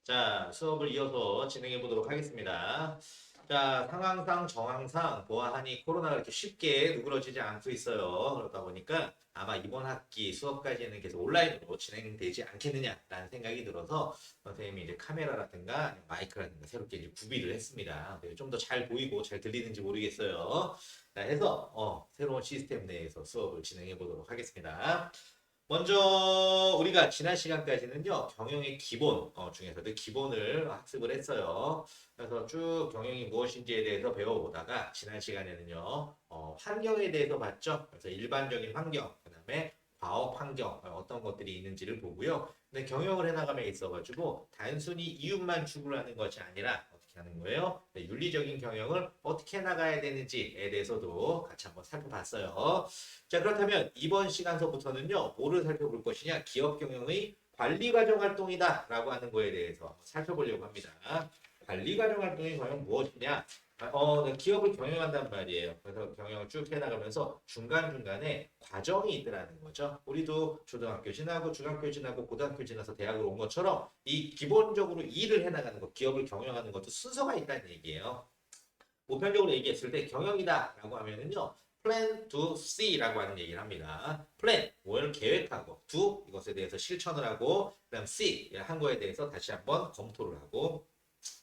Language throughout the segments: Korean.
자, 수업을 이어서 진행해 보도록 하겠습니다. 자, 상황상 정황상 보아하니 코로나가 이렇게 쉽게 누그러지지 않고 있어요. 그러다 보니까 아마 이번 학기 수업까지는 계속 온라인으로 진행되지 않겠느냐라는 생각이 들어서 선생님이 이제 카메라라든가 마이크라든가 새롭게 이제 구비를 했습니다. 좀 더 잘 보이고 잘 들리는지 모르겠어요. 자, 해서 새로운 시스템 내에서 수업을 진행해 보도록 하겠습니다. 먼저 우리가 지난 시간까지는요 경영의 기본 중에서도 기본을 학습을 했어요. 그래서 쭉 경영이 무엇인지에 대해서 배워보다가 지난 시간에는요 환경에 대해서 봤죠. 그래서 일반적인 환경, 그다음에 과업 환경 어떤 것들이 있는지를 보고요. 근데 경영을 해나감에 있어가지고 단순히 이윤만 추구하는 것이 아니라 어떻게 하는 거예요? 네, 윤리적인 경영을 어떻게 해나가야 되는지에 대해서도 같이 한번 살펴봤어요. 자, 그렇다면 이번 시간서부터는요, 뭐를 살펴볼 것이냐? 기업 경영의 관리 과정 활동이다 라고 하는 거에 대해서 살펴보려고 합니다. 관리 과정 활동이 과연 무엇이냐? 네, 기업을 경영한단 말이에요. 그래서 경영을 쭉 해나가면서 중간중간에 과정이 있더라는 거죠. 우리도 초등학교 지나고 중학교 지나고 고등학교 지나서 대학으로 온 것처럼 이 기본적으로 일을 해나가는 것, 기업을 경영하는 것도 순서가 있다는 얘기예요. 보편적으로 얘기했을 때 경영이다라고 하면은요. plan to see라고 하는 얘기를 합니다. plan 뭘 계획하고 do 이것에 대해서 실천을 하고 그다음 see 한 거에 대해서 다시 한번 검토를 하고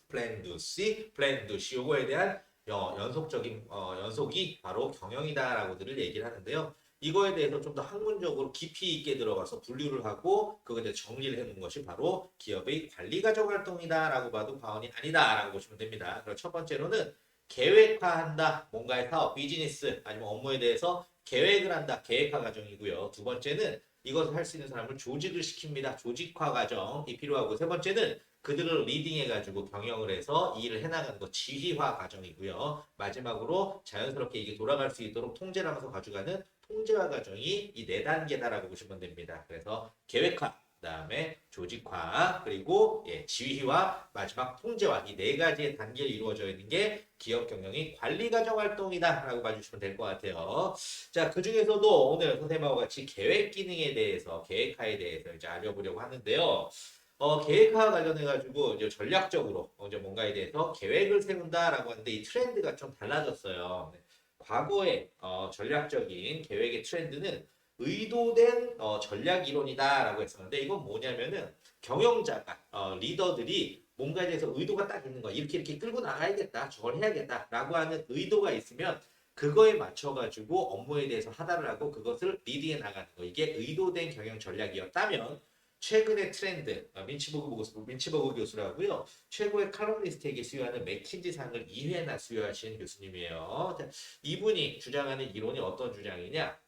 plan to see, plan to see 요거에 대한 연속적인 연속이 바로 경영이다라고들을 얘기를 하는데요. 이거에 대해서 좀 더 학문적으로 깊이 있게 들어가서 분류를 하고 그거에 대해 정리를 해놓은 것이 바로 기업의 관리 과정 활동이다라고 봐도 과언이 아니다라고 보시면 됩니다. 그리고 첫 번째로는 계획화한다. 뭔가의 사업, 비즈니스 아니면 업무에 대해서 계획을 한다. 계획화 과정이고요. 두 번째는 이것을 할 수 있는 사람을 조직을 시킵니다. 조직화 과정이 필요하고 세 번째는 그들을 리딩해가지고 경영을 해서 이 일을 해나가는 것 지휘화 과정이고요. 마지막으로 자연스럽게 이게 돌아갈 수 있도록 통제를 하면서 가져가는 통제화 과정이 이 네 단계다라고 보시면 됩니다. 그래서 계획화, 그다음에 조직화, 그리고 지휘와 마지막 통제와 이 네 가지의 단계를 이루어져 있는 게 기업 경영의 관리 과정 활동이다라고 봐주시면 될 것 같아요. 자, 그 중에서도 오늘 선생님하고 같이 계획 기능에 대해서 계획화에 대해서 이제 알아보려고 하는데요. 계획화 관련해가지고 이제 전략적으로 이제 뭔가에 대해서 계획을 세운다라고 하는데 이 트렌드가 좀 달라졌어요. 과거의 전략적인 계획의 트렌드는 의도된 전략 이론이다라고 했었는데 이건 뭐냐면은 경영자가 리더들이 뭔가에 대해서 의도가 딱 있는 거야. 이렇게 끌고 나가야겠다. 저걸 해야겠다라고 하는 의도가 있으면 그거에 맞춰가지고 업무에 대해서 하다를 하고 그것을 리드해 나가는 거. 이게 의도된 경영 전략이었다면 최근의 트렌드 민치버그 교수라고요. 최고의 칼럼니스트에게 수여하는 맥킨지 상을 2회나 수여하신 교수님이에요. 자, 이분이 주장하는 이론이 어떤 주장이냐?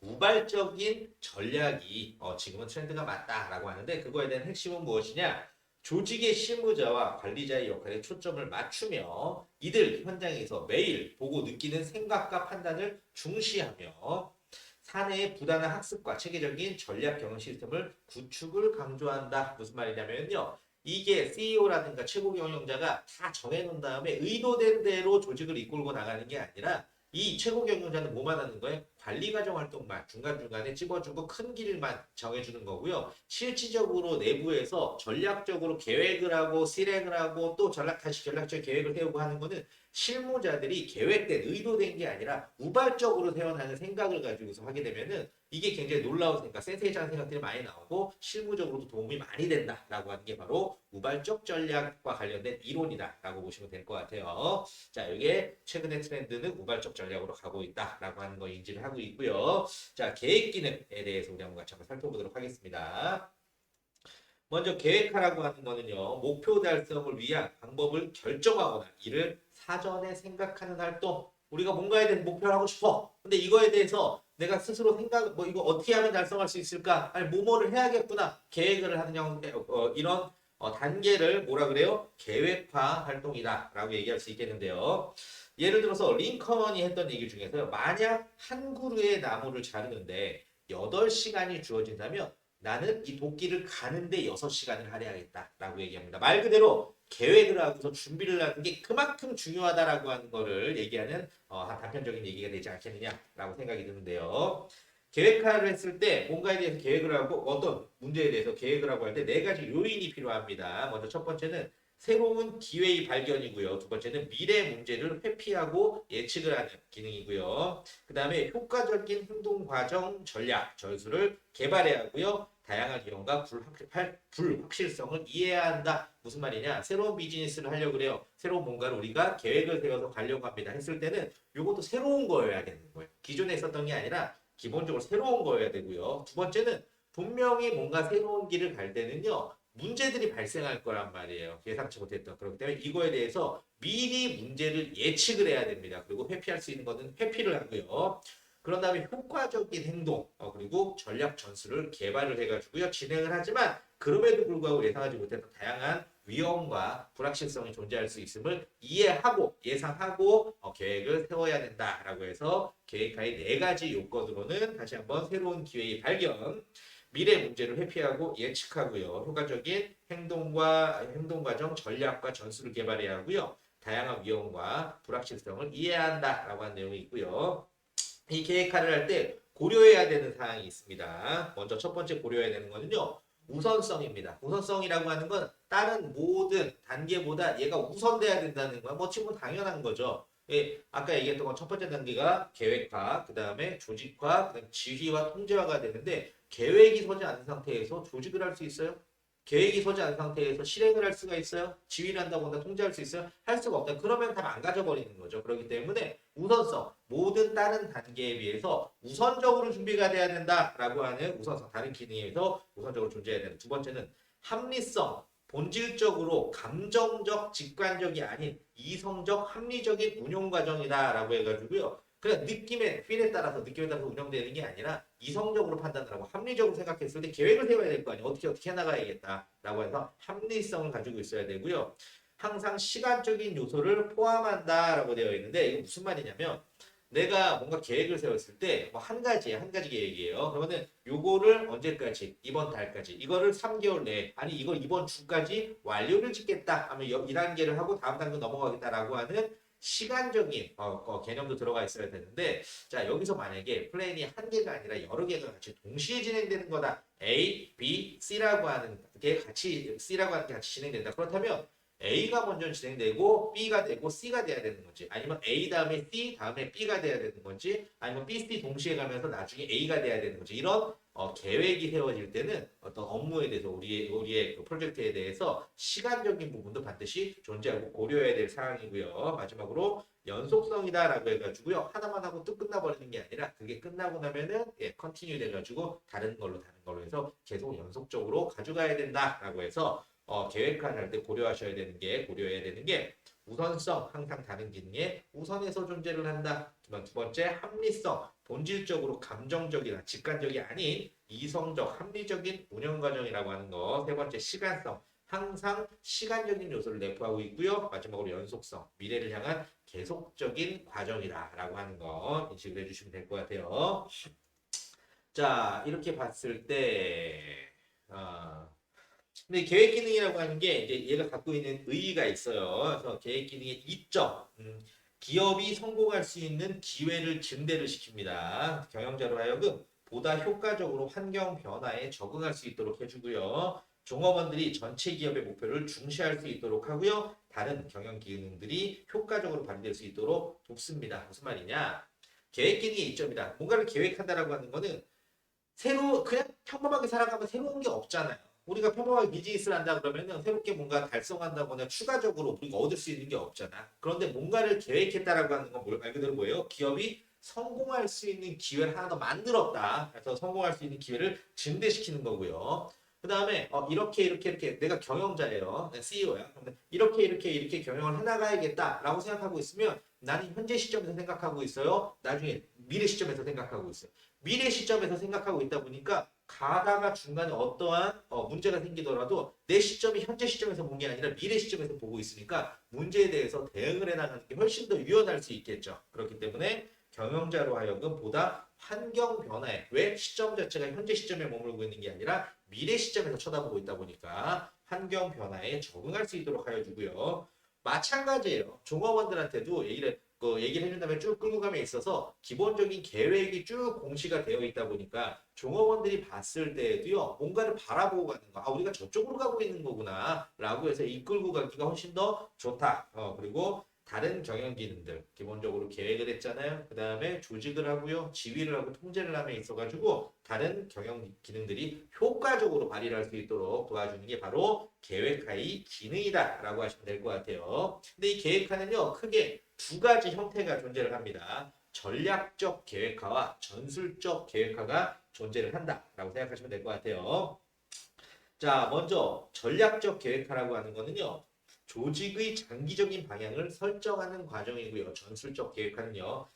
우발적인 전략이 지금은 트렌드가 맞다라고 하는데 그거에 대한 핵심은 무엇이냐? 조직의 실무자와 관리자의 역할에 초점을 맞추며 이들 현장에서 매일 보고 느끼는 생각과 판단을 중시하며 사내의 부단한 학습과 체계적인 전략 경영 시스템을 구축을 강조한다. 무슨 말이냐면요. 이게 CEO라든가 최고 경영자가 다 정해놓은 다음에 의도된 대로 조직을 이끌고 나가는 게 아니라 이 최고 경영자는 뭐만 하는 거예요? 관리 과정 활동만 중간중간에 찝어주고 큰 길만 정해주는 거고요. 실질적으로 내부에서 전략적으로 계획을 하고 실행을 하고 또 다시 전략적 계획을 세우고 하는 거는 실무자들이 계획된 의도된 게 아니라 우발적으로 세워나가는 생각을 가지고서 하게 되면은 이게 굉장히 놀라운 생각, 센세이션한 생각들이 많이 나오고 실무적으로도 도움이 많이 된다라고 하는 게 바로 우발적 전략과 관련된 이론이다라고 보시면 될 것 같아요. 자, 이게 최근의 트렌드는 우발적 전략으로 가고 있다라고 하는 거 인지를 하고 있고요. 자, 계획 기능에 대해서 우리 한번 같이 한번 살펴보도록 하겠습니다. 먼저 계획하라고 하는 거는요. 목표 달성을 위한 방법을 결정하거나 이를 사전에 생각하는 활동. 우리가 뭔가에 대해서 목표를 하고 싶어. 근데 이거에 대해서 내가 스스로 이거 어떻게 하면 달성할 수 있을까? 아니, 뭐뭐를 해야겠구나. 계획을 하는 이런 단계를 뭐라 그래요? 계획화 활동이다. 라고 얘기할 수 있겠는데요. 예를 들어서 링컨이 했던 얘기 중에서 만약 한 그루의 나무를 자르는데 8시간이 주어진다면 나는 이 도끼를 가는데 6시간을 할애하겠다라고 얘기합니다. 말 그대로 계획을 하고서 준비를 하는 게 그만큼 중요하다라고 하는 거를 얘기하는 한 단편적인 얘기가 되지 않겠느냐라고 생각이 드는데요. 계획화를 했을 때 뭔가에 대해서 계획을 하고 어떤 문제에 대해서 계획을 하고 할 때 네 가지 요인이 필요합니다. 먼저 첫 번째는 새로운 기회의 발견이고요. 두 번째는 미래 문제를 회피하고 예측을 하는 기능이고요. 그 다음에 효과적인 행동 과정 전략, 전술을 개발해야 하고요. 다양한 이용과 불확실성을 이해해야 한다. 무슨 말이냐? 새로운 비즈니스를 하려고 그래요. 새로운 뭔가를 우리가 계획을 세워서 가려고 합니다. 했을 때는 이것도 새로운 거여야 되는 거예요. 기존에 있었던 게 아니라 기본적으로 새로운 거여야 되고요. 두 번째는 분명히 뭔가 새로운 길을 갈 때는요. 문제들이 발생할 거란 말이에요. 예상치 못했던. 그렇기 때문에 이거에 대해서 미리 문제를 예측을 해야 됩니다. 그리고 회피할 수 있는 것은 회피를 하고요. 그런 다음에 효과적인 행동, 그리고 전략 전술을 개발을 해가지고요. 진행을 하지만 그럼에도 불구하고 예상하지 못했던 다양한 위험과 불확실성이 존재할 수 있음을 이해하고 예상하고 계획을 세워야 된다라고 해서 계획하의 네 가지 요건으로는 다시 한번 새로운 기회의 발견, 미래 문제를 회피하고 예측하고요. 효과적인 행동 과정, 전략과 전술을 개발해야 하고요. 다양한 위험과 불확실성을 이해해야 한다라고 하는 내용이 있고요. 이 계획화를 할 때 고려해야 되는 사항이 있습니다. 먼저 첫 번째 고려해야 되는 거는요. 우선성입니다. 우선성이라고 하는 건 다른 모든 단계보다 얘가 우선돼야 된다는 거야. 뭐 지금 당연한 거죠. 예, 아까 얘기했던 건 첫 번째 단계가 계획화, 그 다음에 조직화, 그다음에 지휘와 통제화가 되는데 계획이 서지 않은 상태에서 조직을 할 수 있어요? 계획이 서지 않은 상태에서 실행을 할 수가 있어요? 지휘를 한다거나 통제할 수 있어요? 할 수가 없다. 그러면 다 망가져버리는 거죠. 그렇기 때문에 우선성, 모든 다른 단계에 비해서 우선적으로 준비가 돼야 된다라고 하는 우선성, 다른 기능에 비해서 우선적으로 존재해야 되는. 두 번째는 합리성, 본질적으로 감정적, 직관적이 아닌 이성적, 합리적인 운용 과정이다라고 해가지고요. 그냥 필에 따라서 느낌에 따라서 운영되는 게 아니라 이성적으로 판단을 하고 합리적으로 생각했을 때 계획을 세워야 될 거 아니에요. 어떻게 해나가야겠다라고 해서 합리성을 가지고 있어야 되고요. 항상 시간적인 요소를 포함한다라고 되어 있는데 이거 무슨 말이냐면 내가 뭔가 계획을 세웠을 때 뭐 한 가지 계획이에요. 그러면은 요거를 언제까지? 이번 달까지. 이거를 3개월 내에 아니 이걸 이번 주까지 완료를 짓겠다 하면 이 단계를 하고 다음 단계 넘어가겠다라고 하는 시간적인 개념도 들어가 있어야 되는데 자 여기서 만약에 플랜이 한 개가 아니라 여러 개가 같이 동시에 진행되는 거다. A, B, C라고 하는 게 같이 진행된다. 그렇다면 A가 먼저 진행되고 B가 되고 C가 돼야 되는 건지 아니면 A 다음에 C 다음에 B가 돼야 되는 건지 아니면 B, C 동시에 가면서 나중에 A가 돼야 되는 건지 이런 계획이 세워질 때는 어떤 업무에 대해서 우리의 그 프로젝트에 대해서 시간적인 부분도 반드시 존재하고 고려해야 될 사항이고요. 마지막으로 연속성이다라고 해가지고요. 하나만 하고 또 끝나버리는 게 아니라 그게 끝나고 나면은 컨티뉴 돼가지고 다른 걸로 해서 계속 연속적으로 가져가야 된다라고 해서 계획화를 할 때 고려해야 되는 게 우선성, 항상 다른 기능에 우선해서 존재를 한다. 두 번째, 합리성, 본질적으로 감정적이나 직관적이 아닌 이성적, 합리적인 운영 과정이라고 하는 거. 세 번째, 시간성, 항상 시간적인 요소를 내포하고 있고요. 마지막으로 연속성, 미래를 향한 계속적인 과정이다라고 하는 거 인식을 해주시면 될 것 같아요. 자, 이렇게 봤을 때 근데 계획 기능이라고 하는 게 이제 얘가 갖고 있는 의의가 있어요. 그래서 계획 기능의 이점, 기업이 성공할 수 있는 기회를 증대를 시킵니다. 경영자로 하여금 보다 효과적으로 환경 변화에 적응할 수 있도록 해주고요. 종업원들이 전체 기업의 목표를 중시할 수 있도록 하고요. 다른 경영 기능들이 효과적으로 발휘될 수 있도록 돕습니다. 무슨 말이냐? 계획 기능의 이점이다. 뭔가를 계획한다라고 하는 거는 그냥 평범하게 살아가면 새로운 게 없잖아요. 우리가 평범하게 비즈니스를 한다 그러면은 새롭게 뭔가 달성한다거나 추가적으로 우리가 얻을 수 있는 게 없잖아. 그런데 뭔가를 계획했다라고 하는 건 말 그대로 뭐예요? 기업이 성공할 수 있는 기회를 하나 더 만들었다. 그래서 성공할 수 있는 기회를 증대시키는 거고요. 그 다음에 이렇게 내가 경영자예요. 내가 CEO야. 그러면 이렇게 경영을 해나가야겠다라고 생각하고 있으면 나는 현재 시점에서 생각하고 있어요. 나중에 미래 시점에서 생각하고 있어요. 미래 시점에서 생각하고 있다 보니까 가다가 중간에 어떠한 문제가 생기더라도 내 시점이 현재 시점에서 본 게 아니라 미래 시점에서 보고 있으니까 문제에 대해서 대응을 해나가는 게 훨씬 더 유연할 수 있겠죠. 그렇기 때문에 경영자로 하여금 보다 환경 변화에 왜 시점 자체가 현재 시점에 머물고 있는 게 아니라 미래 시점에서 쳐다보고 있다 보니까 환경 변화에 적응할 수 있도록 하여 주고요. 마찬가지예요. 종업원들한테도 얘기를 그 얘기를 해준 다음에 쭉 끌고 가면 있어서 기본적인 계획이 쭉 공시가 되어 있다 보니까 종업원들이 봤을 때에도요 뭔가를 바라보고 가는 거, 아 우리가 저쪽으로 가고 있는 거구나라고 해서 이끌고 가기가 훨씬 더 좋다. 그리고 다른 경영 기능들 기본적으로 계획을 했잖아요. 그 다음에 조직을 하고요, 지휘를 하고 통제를 함에 있어가지고 다른 경영 기능들이 효과적으로 발휘를 할 수 있도록 도와주는 게 바로 계획하의 기능이다라고 하시면 될 것 같아요. 근데 이 계획하는요 크게 두 가지 형태가 존재를 합니다. 전략적 계획화와 전술적 계획화가 존재를 한다라고 생각하시면 될 것 같아요. 자, 먼저 전략적 계획화라고 하는 거는요. 조직의 장기적인 방향을 설정하는 과정이고요. 전술적 계획화는요.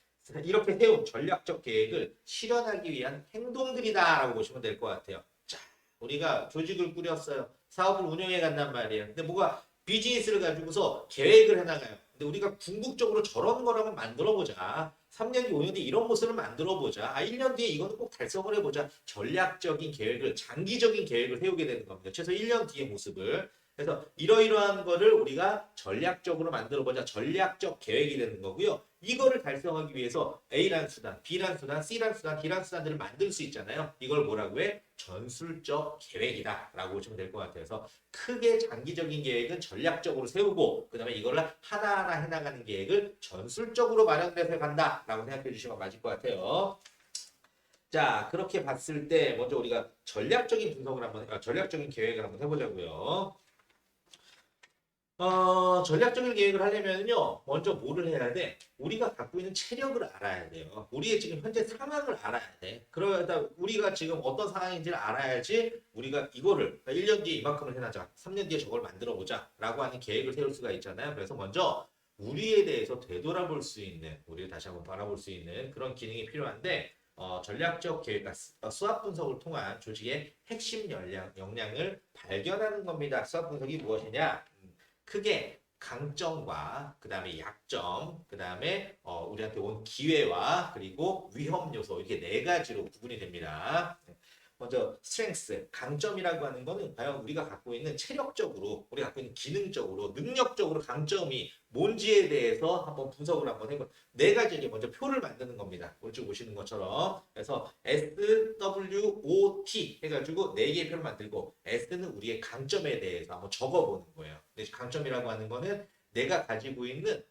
이렇게 세운 전략적 계획을 실현하기 위한 행동들이다라고 보시면 될 것 같아요. 자, 우리가 조직을 꾸렸어요. 사업을 운영해 간단 말이에요. 근데 뭐가 비즈니스를 가지고서 계획을 해나가요. 근데 우리가 궁극적으로 저런 걸 한번 만들어보자. 3년 뒤, 5년 뒤 이런 모습을 만들어보자. 1년 뒤에 이거는 꼭 달성을 해보자. 전략적인 계획을, 장기적인 계획을 세우게 되는 겁니다. 최소 1년 뒤의 모습을. 그래서 이러이러한 거를 우리가 전략적으로 만들어보자. 전략적 계획이 되는 거고요. 이거를 달성하기 위해서 A란 수단, B란 수단, C란 수단, D란 수단들을 만들 수 있잖아요. 이걸 뭐라고 해? 전술적 계획이다 라고 보시면 될 것 같아요. 그래서 크게 장기적인 계획은 전략적으로 세우고 그 다음에 이걸 하나하나 해나가는 계획을 전술적으로 마련돼서 간다 라고 생각해 주시면 맞을 것 같아요. 자, 그렇게 봤을 때 먼저 우리가 전략적인 분석을 전략적인 계획을 한번 해보자고요. 전략적인 계획을 하려면요, 먼저 뭐를 해야 돼? 우리가 갖고 있는 체력을 알아야 돼요. 우리의 지금 현재 상황을 알아야 돼. 그러다 우리가 지금 어떤 상황인지를 알아야지 우리가 이거를 1년 뒤에 이만큼을 해나자, 3년 뒤에 저걸 만들어 보자 라고 하는 계획을 세울 수가 있잖아요. 그래서 먼저 우리에 대해서 되돌아볼 수 있는, 우리를 다시 한번 바라볼 수 있는 그런 기능이 필요한데 전략적 계획과 수학 분석을 통한 조직의 핵심 역량을 발견하는 겁니다. 수학 분석이 무엇이냐? 크게 강점과 그 다음에 약점, 그 다음에 우리한테 온 기회와 그리고 위험 요소 이렇게 네 가지로 구분이 됩니다. 먼저 스트렝스, 강점이라고 하는 거는 과연 우리가 갖고 있는 체력적으로, 우리가 갖고 있는 기능적으로, 능력적으로 강점이 뭔지에 대해서 한번 분석을 한번 해볼 네 가지에 먼저 표를 만드는 겁니다. 오른쪽 보시는 것처럼. 그래서 SWOT 해가지고 네 개의 표를 만들고 S는 우리의 강점에 대해서 한번 적어보는 거예요. 근데 강점이라고 하는 거는 내가 가지고 있는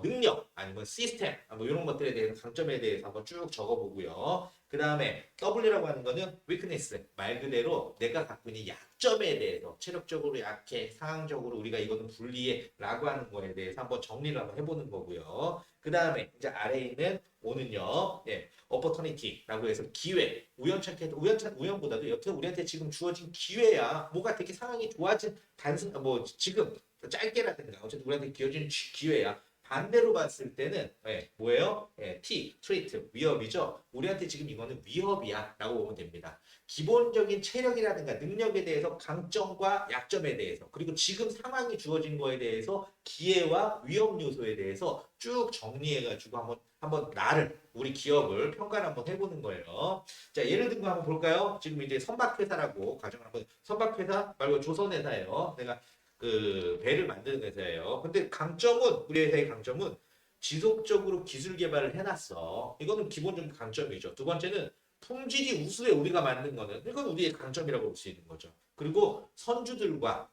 능력 아니면 시스템 뭐 이런 것들에 대해서 강점에 대해서 한번 쭉 적어보고요. 그 다음에 W라고 하는 거는 weakness 말 그대로 내가 갖고 있는 약점에 대해서 체력적으로 약해 상황적으로 우리가 이거는 불리해 라고 하는 거에 대해서 한번 정리를 한번 해보는 거고요. 그 다음에 이제 아래에 있는 O는요, opportunity라고 해서 기회, 우연찮게 우연보다도 여튼 우리한테 지금 주어진 기회야. 뭐가 되게 상황이 좋아진 단순 뭐 지금 짧게라든가 어쨌든 우리한테 주어진 기회야. 반대로 봤을 때는 뭐예요? T, 트레이트, 위협이죠. 우리한테 지금 이거는 위협이야 라고 보면 됩니다. 기본적인 체력이라든가 능력에 대해서 강점과 약점에 대해서 그리고 지금 상황이 주어진 거에 대해서 기회와 위험 요소에 대해서 쭉 정리해가지고 한번 나를 우리 기업을 평가를 한번 해보는 거예요. 자 예를 들고 한번 볼까요? 지금 이제 선박회사라고 가정을 한번 선박회사 말고 조선회사예요. 내가 그 배를 만드는 회사예요. 근데 강점은 우리 회사의 강점은 지속적으로 기술 개발을 해놨어. 이거는 기본적인 강점이죠. 두 번째는 품질이 우수해 우리가 만든 거는 이건 우리의 강점이라고 볼 수 있는 거죠. 그리고 선주들과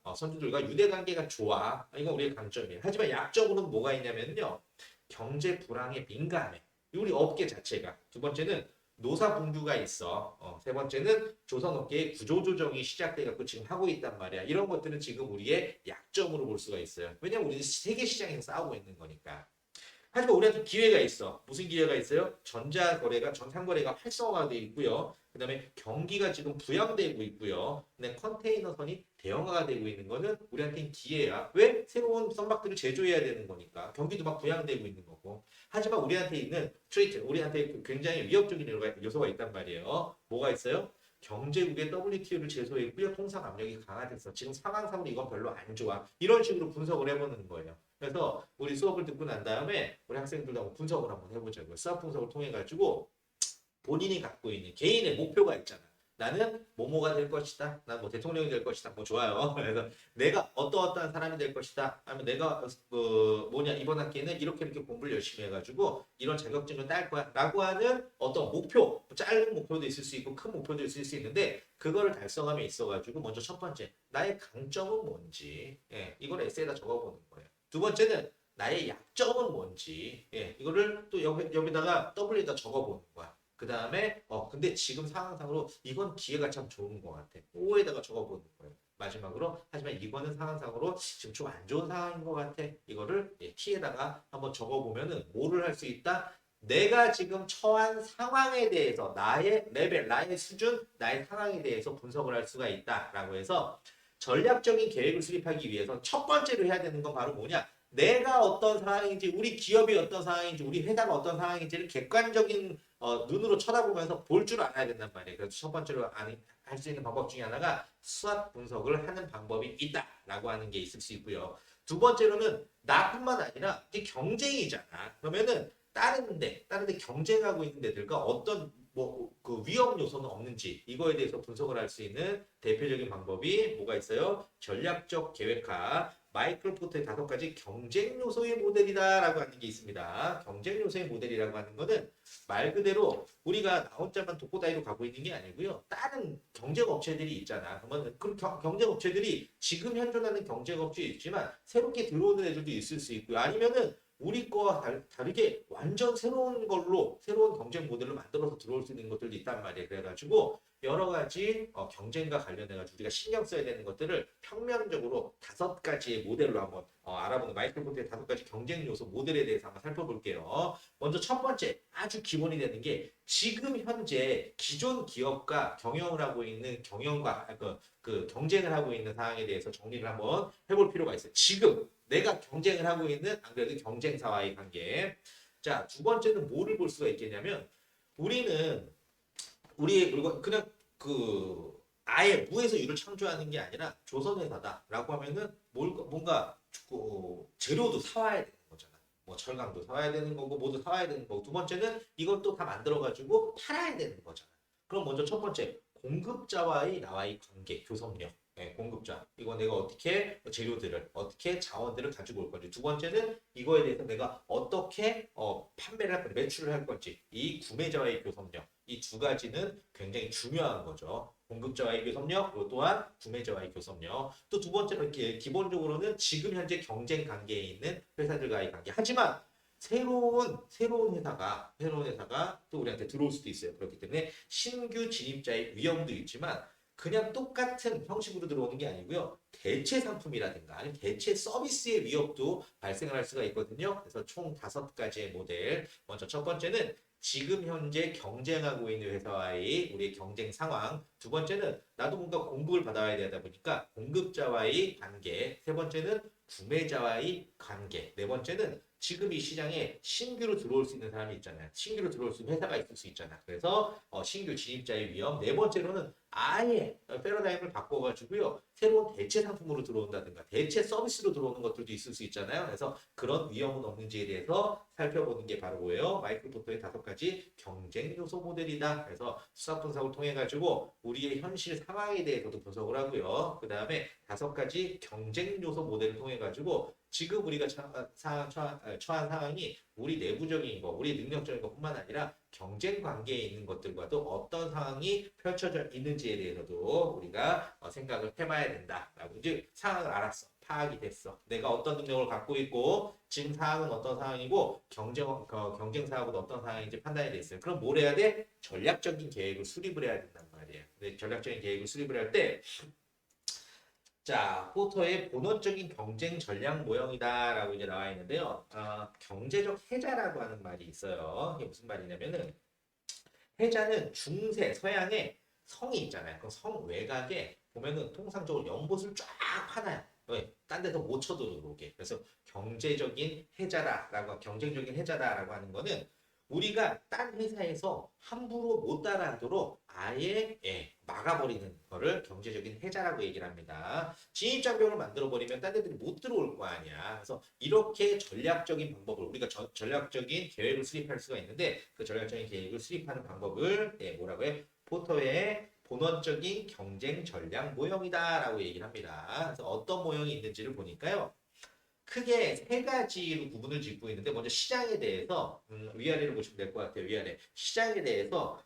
유대 관계가 좋아. 이건 우리의 강점이에요. 하지만 약점으로는 뭐가 있냐면요. 경제 불황에 민감해. 우리 업계 자체가. 두 번째는 노사분규가 있어. 세 번째는 조선업계의 구조조정이 시작돼갖고 지금 하고 있단 말이야. 이런 것들은 지금 우리의 약점으로 볼 수가 있어요. 왜냐면 우리는 세계 시장에서 싸우고 있는 거니까. 하지만 우리한테 기회가 있어. 무슨 기회가 있어요? 전산거래가 활성화되어 있고요. 그 다음에 경기가 지금 부양되고 있고요. 근데 컨테이너선이 대형화가 되고 있는 거는 우리한테는 기회야. 왜? 새로운 선박들을 제조해야 되는 거니까. 경기도 막 부양되고 있는 거고. 하지만 우리한테 있는 트레이트, 우리한테 굉장히 위협적인 요소가 있단 말이에요. 뭐가 있어요? 경제국의 WTO를 제소했고요. 통상 압력이 강화됐어. 지금 상황상으로 이건 별로 안 좋아. 이런 식으로 분석을 해보는 거예요. 그래서 우리 수업을 듣고 난 다음에 우리 학생들도 한번 분석을 한번 해보자고요. 수학 분석을 통해 가지고 본인이 갖고 있는 개인의 목표가 있잖아. 나는 뭐뭐가 될 것이다. 난 뭐 대통령이 될 것이다. 뭐 좋아요. 그래서 내가 어떠어떠한 사람이 될 것이다. 아니면 내가 뭐냐 이번 학기에는 이렇게 공부를 열심히 해가지고 이런 자격증을 딸 거야라고 하는 어떤 목표, 짧은 목표도 있을 수 있고 큰 목표도 있을 수 있는데 그거를 달성함에 있어가지고 먼저 첫 번째 나의 강점은 뭔지 이걸 에세이에다 적어보는 거예요. 두 번째는 나의 약점은 뭔지 이거를 또 여기다가 W에다 적어보는 거야. 그 다음에 근데 지금 상황상으로 이건 기회가 참 좋은 것 같아. O에다가 적어보는 거예요. 마지막으로 하지만 이거는 상황상으로 지금 좀 안 좋은 상황인 것 같아. 이거를 T에다가 한번 적어보면은 뭐를 할 수 있다? 내가 지금 처한 상황에 대해서 나의 레벨, 나의 수준, 나의 상황에 대해서 분석을 할 수가 있다라고 해서 전략적인 계획을 수립하기 위해서 첫 번째로 해야 되는 건 바로 뭐냐? 내가 어떤 상황인지, 우리 기업이 어떤 상황인지, 우리 회사가 어떤 상황인지를 객관적인 눈으로 쳐다보면서 볼 줄 알아야 된단 말이에요. 그래서 첫 번째로 할 수 있는 방법 중에 하나가 수학 분석을 하는 방법이 있다라고 하는 게 있을 수 있고요. 두 번째로는 나뿐만 아니라 이게 경쟁이잖아. 그러면은 다른데 경쟁하고 있는 데들과 어떤 뭐 그 위험 요소는 없는지 이거에 대해서 분석을 할 수 있는 대표적인 방법이 뭐가 있어요? 전략적 계획화 마이클 포터의 5가지 경쟁 요소의 모델이다라고 하는 게 있습니다. 경쟁 요소의 모델이라고 하는 거는 말 그대로 우리가 나 혼자만 독고다이로 가고 있는 게 아니고요. 다른 경쟁 업체들이 있잖아. 그러면 그 경쟁 업체들이 지금 현존하는 경쟁 업체 있지만 새롭게 들어오는 애들도 있을 수 있고요. 아니면은 우리 거와 다르게 완전 새로운 걸로 새로운 경쟁 모델로 만들어서 들어올 수 있는 것들도 있단 말이에요. 그래가지고 여러 가지 경쟁과 관련해가지고 우리가 신경 써야 되는 것들을 평면적으로 5가지의 모델로 한번 알아보는 마이클 포트의 5가지 경쟁 요소 모델에 대해서 한번 살펴볼게요. 먼저 첫 번째 아주 기본이 되는 게 지금 현재 기존 기업과 경영을 하고 있는 경영과 그 경쟁을 하고 있는 상황에 대해서 정리를 한번 해볼 필요가 있어요. 지금 내가 경쟁을 하고 있는 안 그래도 경쟁사와의 관계. 자, 두 번째는 뭐를 볼 수가 있겠냐면 우리는 우리의 물건 그냥 아예 무에서 유를 창조하는 게 아니라 조선회사다라고 하면은 뭔가 재료도 사와야 되는 거잖아. 뭐 철강도 사와야 되는 거고 모두 사와야 되는 거고 두 번째는 이것도 다 만들어 가지고 팔아야 되는 거잖아. 그럼 먼저 첫 번째 공급자와의 나와의 관계 교섭력. 공급자. 이거 내가 어떻게 재료들을 어떻게 자원들을 가지고 올 건지. 두 번째는 이거에 대해서 내가 어떻게 판매를 할 건지, 매출을 할 건지. 이 구매자와의 교섭력. 이 2가지는 굉장히 중요한 거죠. 공급자와의 교섭력, 그리고 또한 구매자와의 교섭력. 또 두 번째는 기본적으로는 지금 현재 경쟁 관계에 있는 회사들과의 관계. 하지만 새로운 회사가 또 우리한테 들어올 수도 있어요. 그렇기 때문에 신규 진입자의 위험도 있지만 그냥 똑같은 형식으로 들어오는 게 아니고요. 대체 상품이라든가 아니면 대체 서비스의 위협도 발생을 할 수가 있거든요. 그래서 총 5가지의 모델. 먼저 첫 번째는 지금 현재 경쟁하고 있는 회사와의 우리의 경쟁 상황. 두 번째는 나도 뭔가 공급을 받아야 되다 보니까 공급자와의 관계. 세 번째는 구매자와의 관계. 네 번째는 지금 이 시장에 신규로 들어올 수 있는 사람이 있잖아요. 신규로 들어올 수 있는 회사가 있을 수 있잖아. 그래서 신규 진입자의 위험. 네 번째로는 아예 패러다임을 바꿔가지고요. 새로운 대체 상품으로 들어온다든가 대체 서비스로 들어오는 것들도 있을 수 있잖아요. 그래서 그런 위험은 없는지에 대해서 살펴보는 게 바로 뭐예요? 마이클 포터의 5가지 경쟁 요소 모델이다. 그래서 수학 분석을 통해 가지고 우리의 현실 상황에 대해서도 분석을 하고요. 그 다음에 5가지 경쟁 요소 모델을 통해 가지고 지금 우리가 처한 상황이 우리 내부적인 거, 우리 능력적인 것뿐만 아니라 경쟁 관계에 있는 것들과도 어떤 상황이 펼쳐져 있는지에 대해서도 우리가 생각을 해봐야 된다라고. 이제 상황을 알았어. 파악이 됐어. 내가 어떤 능력을 갖고 있고 지금 상황은 어떤 상황이고 경쟁사하고도 어떤 상황인지 판단이 됐어요. 그럼 뭘 해야 돼? 전략적인 계획을 수립을 해야 된단 말이에요. 근데 전략적인 계획을 수립을 할 때 자, 포터의 본원적인 경쟁 전략 모형이다라고 이제 나와 있는데요. 경제적 해자라고 하는 말이 있어요. 이게 무슨 말이냐면은 해자는 중세 서양의 성이 있잖아요. 그 성 외곽에 보면은 통상적으로 연못을 쫙 파놔요. 왜? 딴 데서 못 쳐들어오게. 그래서 경쟁적인 해자다라고 하는 거는 우리가 딴 회사에서 함부로 못 따라하도록 아예 막아버리는 거를 경제적인 해자라고 얘기를 합니다. 진입장벽을 만들어버리면 딴 데들이 못 들어올 거 아니야. 그래서 이렇게 전략적인 방법을 우리가 전략적인 계획을 수립할 수가 있는데 그 전략적인 계획을 수립하는 방법을 뭐라고 해? 포터의 본원적인 경쟁 전략 모형이다라고 얘기를 합니다. 그래서 어떤 모형이 있는지를 보니까요. 크게 세 가지로 구분을 짓고 있는데 먼저 시장에 대해서 위아래로 보시면 될 것 같아요. 위아래 시장에 대해서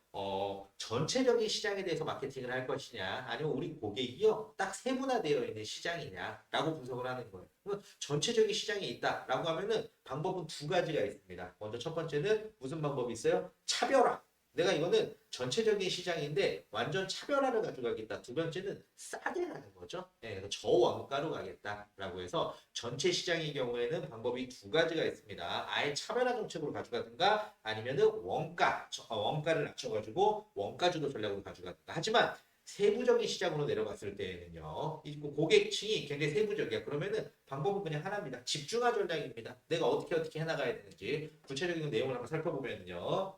전체적인 시장에 대해서 마케팅을 할 것이냐 아니면 우리 고객이요 딱 세분화되어 있는 시장이냐라고 분석을 하는 거예요. 그러면 전체적인 시장에 있다라고 하면은 방법은 두 가지가 있습니다. 먼저 첫 번째는 무슨 방법이 있어요? 차별화. 내가 이거는 전체적인 시장인데 완전 차별화를 가져가겠다. 두 번째는 싸게 가는 거죠. 네, 그래서 저원가로 가겠다라고 해서 전체 시장의 경우에는 방법이 두 가지가 있습니다. 아예 차별화 정책으로 가져가든가 아니면은 원가를 낮춰가지고 원가주도 전략으로 가져가든가. 하지만 세부적인 시장으로 내려갔을 때에는요, 이 고객층이 굉장히 세부적이야. 그러면은 방법은 그냥 하나입니다. 집중화 전략입니다. 내가 어떻게 해나가야 되는지 구체적인 내용을 한번 살펴보면요.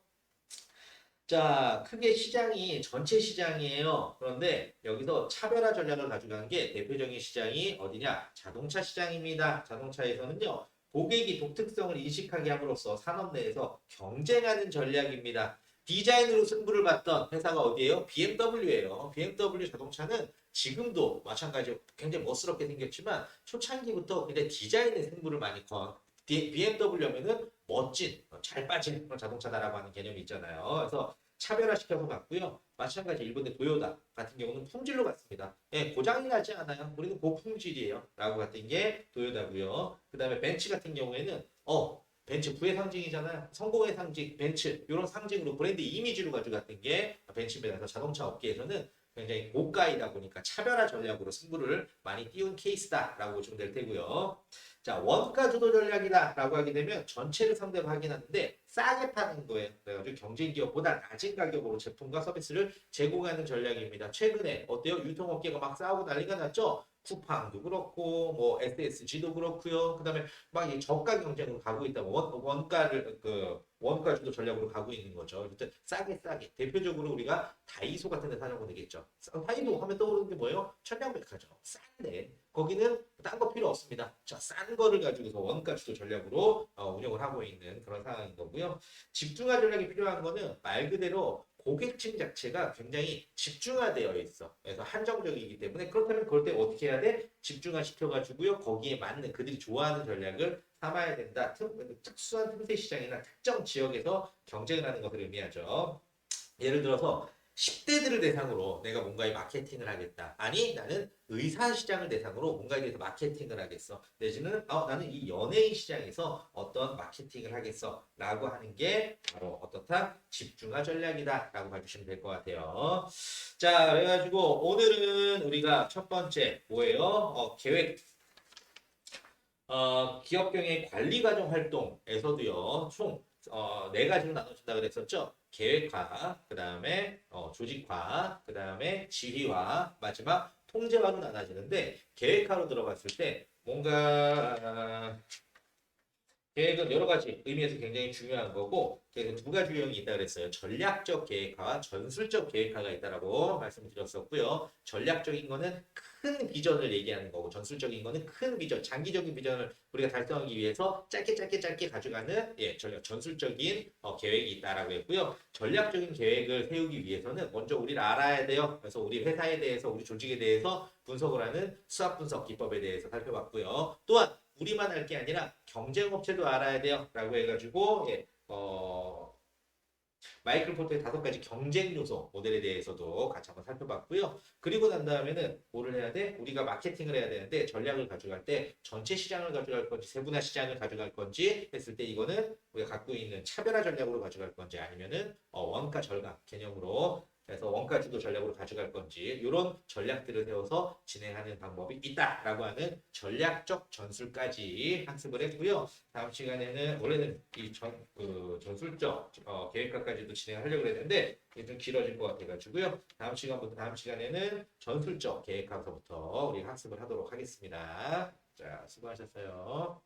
자, 크게 시장이 전체 시장이에요. 그런데 여기서 차별화 전략을 가져간 게 대표적인 시장이 어디냐? 자동차 시장입니다. 자동차에서는요, 고객이 독특성을 인식하게 함으로써 산업 내에서 경쟁하는 전략입니다. 디자인으로 승부를 봤던 회사가 어디예요? BMW예요. BMW 자동차는 지금도 마찬가지로 굉장히 멋스럽게 생겼지만 초창기부터 굉장히 디자인의 승부를 많이 건 BMW면은 멋진, 잘 빠진 그런 자동차다라고 하는 개념이 있잖아요. 그래서 차별화시켜서 갔고요. 마찬가지 일본의 도요타 같은 경우는 품질로 갔습니다. 예, 고장이 나지 않아요. 우리는 고품질이에요. 라고 갔던 게 도요타고요. 그 다음에 벤츠 같은 경우에는 벤츠 부의 상징이잖아요. 성공의 상징, 벤츠 이런 상징으로 브랜드 이미지로 가져갔던 게 벤츠입니다. 그래서 자동차 업계에서는 굉장히 고가이다 보니까 차별화 전략으로 승부를 많이 띄운 케이스다라고 보시면 될 테고요. 자, 원가 주도 전략이다라고 하게 되면 전체를 상대로 하긴 하는데 싸게 파는 거예요. 그래가지고 경쟁 기업보다 낮은 가격으로 제품과 서비스를 제공하는 전략입니다. 최근에 어때요? 유통업계가 막 싸우고 난리가 났죠? 쿠팡도 그렇고 뭐 SSG도 그렇고요. 그다음에 막 이 저가 경쟁으로 가고 있다. 원가를 원가 주도 전략으로 가고 있는 거죠. 일단 싸게 대표적으로 우리가 다이소 같은 데 사용하면 되겠죠. 다이소 하면 떠오르는 게 뭐예요? 천양백화점. 싼데 거기는 딴 거 필요 없습니다. 자, 싼 거를 가지고서 원가 주도 전략으로 운영을 하고 있는 그런 상황인 거고요. 집중화 전략이 필요한 거는 말 그대로 고객층 자체가 굉장히 집중화되어 있어. 그래서 한정적이기 때문에 그렇다면 그럴 때 어떻게 해야 돼? 집중화 시켜가지고요. 거기에 맞는 그들이 좋아하는 전략을 삼아야 된다. 특수한 틈새 시장이나 특정 지역에서 경쟁을 하는 것을 의미하죠. 예를 들어서 10대들을 대상으로 내가 뭔가의 마케팅을 하겠다. 아니, 나는 의사 시장을 대상으로 뭔가에 대해서 마케팅을 하겠어. 내지는 나는 이 연예인 시장에서 어떤 마케팅을 하겠어. 라고 하는 게 바로 어떻다? 집중화 전략이다. 라고 봐주시면 될 것 같아요. 자, 그래가지고 오늘은 우리가 첫 번째 뭐예요? 계획 기업 경영 관리 과정 활동에서도요, 총 네 가지로 나눠진다 그랬었죠. 계획화, 그 다음에 조직화, 그 다음에 지휘화, 마지막 통제화로 나눠지는데 계획화로 들어갔을 때 뭔가 계획은 여러 가지 의미에서 굉장히 중요한 거고 그래서 두 가지 유형이 있다 그랬어요. 전략적 계획화와 전술적 계획화가 있다라고 말씀드렸었고요. 전략적인 거는 큰 비전을 얘기하는 거고 전술적인 거는 큰 비전, 장기적인 비전을 우리가 달성하기 위해서 짧게 가져가는 전술적인 계획이 있다라고 했고요. 전략적인 계획을 세우기 위해서는 먼저 우리를 알아야 돼요. 그래서 우리 회사에 대해서 우리 조직에 대해서 분석을 하는 수학 분석 기법에 대해서 살펴봤고요. 또한 우리만 알 게 아니라 경쟁업체도 알아야 돼요. 라고 해가지고, 마이클 포터의 5가지 경쟁 요소 모델에 대해서도 같이 한번 살펴봤고요. 그리고 난 다음에는 뭐를 해야 돼? 우리가 마케팅을 해야 되는데 전략을 가져갈 때 전체 시장을 가져갈 건지 세분화 시장을 가져갈 건지 했을 때 이거는 우리가 갖고 있는 차별화 전략으로 가져갈 건지 아니면은 원가 절감 개념으로 그래서 원가 주도 전략으로 가져갈 건지 이런 전략들을 세워서 진행하는 방법이 있다라고 하는 전략적 전술까지 학습을 했고요. 다음 시간에는 원래는 이 전술적 계획까지도 진행하려고 했는데 이게 좀 길어질 것 같아가지고요. 다음 시간에는 전술적 계획부터 우리 학습을 하도록 하겠습니다. 자, 수고하셨어요.